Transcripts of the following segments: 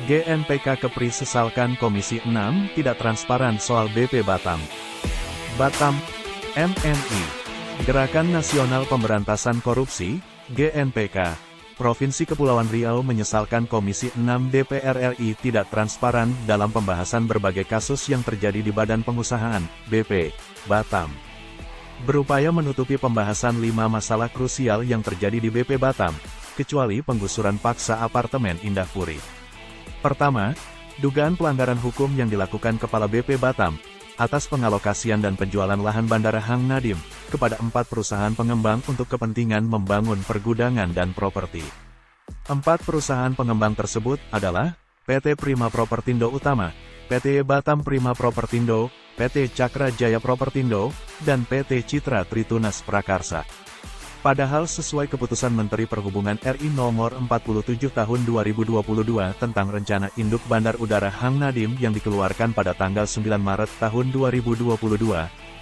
GNPK Kepri sesalkan Komisi 6 tidak transparan soal BP Batam. Batam, MNI, Gerakan Nasional Pemberantasan Korupsi, GNPK, Provinsi Kepulauan Riau menyesalkan Komisi 6 DPR RI tidak transparan dalam pembahasan berbagai kasus yang terjadi di Badan Pengusahaan, BP, Batam. Berupaya menutupi pembahasan 5 masalah krusial yang terjadi di BP Batam, kecuali penggusuran paksa apartemen Indah Puri. Pertama, dugaan pelanggaran hukum yang dilakukan Kepala BP Batam, atas pengalokasian dan penjualan lahan Bandara Hang Nadiem, kepada 4 perusahaan pengembang untuk kepentingan membangun pergudangan dan properti. 4 perusahaan pengembang tersebut adalah, PT Prima Propertindo Utama, PT Batam Prima Propertindo, PT Cakra Jaya Propertindo, dan PT Citra Tritunas Prakarsa. Padahal sesuai keputusan Menteri Perhubungan RI Nomor 47 Tahun 2022 tentang Rencana Induk Bandar Udara Hang Nadiem yang dikeluarkan pada tanggal 9 Maret tahun 2022,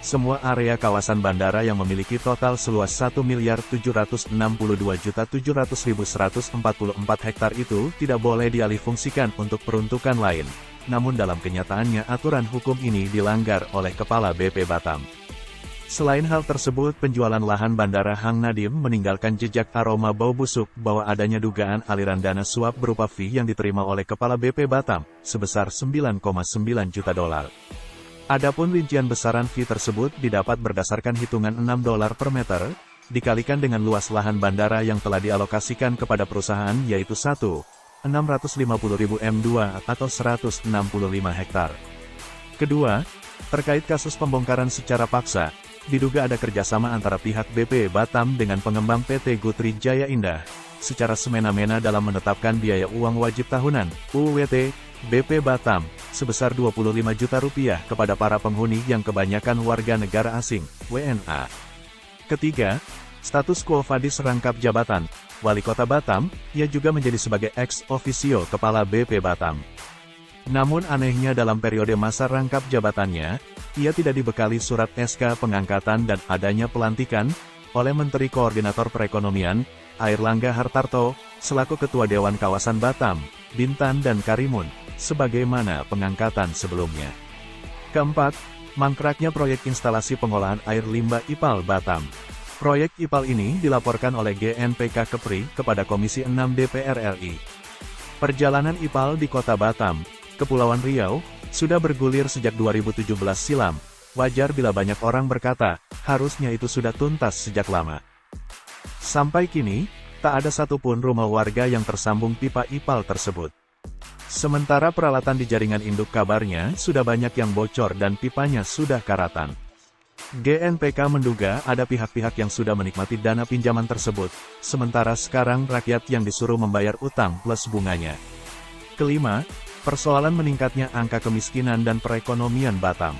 semua area kawasan bandara yang memiliki total seluas 1.762.700.144 hektar itu tidak boleh dialihfungsikan untuk peruntukan lain. Namun dalam kenyataannya aturan hukum ini dilanggar oleh Kepala BP Batam. Selain hal tersebut, penjualan lahan Bandara Hang Nadiem meninggalkan jejak aroma bau busuk bahwa adanya dugaan aliran dana suap berupa fee yang diterima oleh Kepala BP Batam, sebesar $9,9 juta. Adapun rincian besaran fee tersebut didapat berdasarkan hitungan $6 per meter, dikalikan dengan luas lahan bandara yang telah dialokasikan kepada perusahaan yaitu 1.650.000 m2 atau 165 hektar. Kedua, terkait kasus pembongkaran secara paksa, diduga ada kerjasama antara pihak BP Batam dengan pengembang PT Gutri Jaya Indah, secara semena-mena dalam menetapkan biaya uang wajib tahunan, UWT, BP Batam, sebesar Rp25 juta kepada para penghuni yang kebanyakan warga negara asing, WNA. Ketiga, status quo Fadis rangkap jabatan, Wali Kota Batam, ia juga menjadi sebagai ex officio Kepala BP Batam. Namun anehnya dalam periode masa rangkap jabatannya, ia tidak dibekali surat SK pengangkatan dan adanya pelantikan oleh Menteri Koordinator Perekonomian, Airlangga Hartarto, selaku Ketua Dewan Kawasan Batam, Bintan dan Karimun, sebagaimana pengangkatan sebelumnya. Keempat, mangkraknya proyek instalasi pengolahan air limbah IPAL Batam. Proyek IPAL ini dilaporkan oleh GNPK Kepri kepada Komisi 6 DPR RI. Perjalanan IPAL di Kota Batam, Kepulauan Riau, sudah bergulir sejak 2017 silam. Wajar bila banyak orang berkata, harusnya itu sudah tuntas sejak lama. Sampai kini, tak ada satupun rumah warga yang tersambung pipa IPAL tersebut. Sementara peralatan di jaringan induk kabarnya sudah banyak yang bocor dan pipanya sudah karatan. GNPK menduga ada pihak-pihak yang sudah menikmati dana pinjaman tersebut, sementara sekarang rakyat yang disuruh membayar utang plus bunganya. Kelima, persoalan meningkatnya angka kemiskinan dan perekonomian Batam.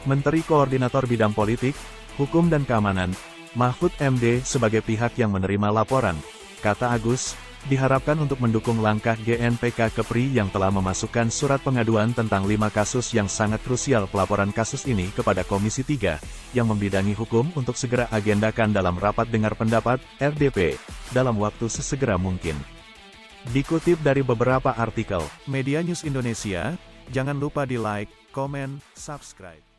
Menteri Koordinator Bidang Politik, Hukum dan Keamanan, Mahfud MD sebagai pihak yang menerima laporan, kata Agus, diharapkan untuk mendukung langkah GNPK Kepri yang telah memasukkan surat pengaduan tentang 5 kasus yang sangat krusial pelaporan kasus ini kepada Komisi 3, yang membidangi hukum untuk segera agendakan dalam rapat dengar pendapat, RDP, dalam waktu sesegera mungkin. Dikutip dari beberapa artikel Media News Indonesia, jangan lupa di like, komen, subscribe.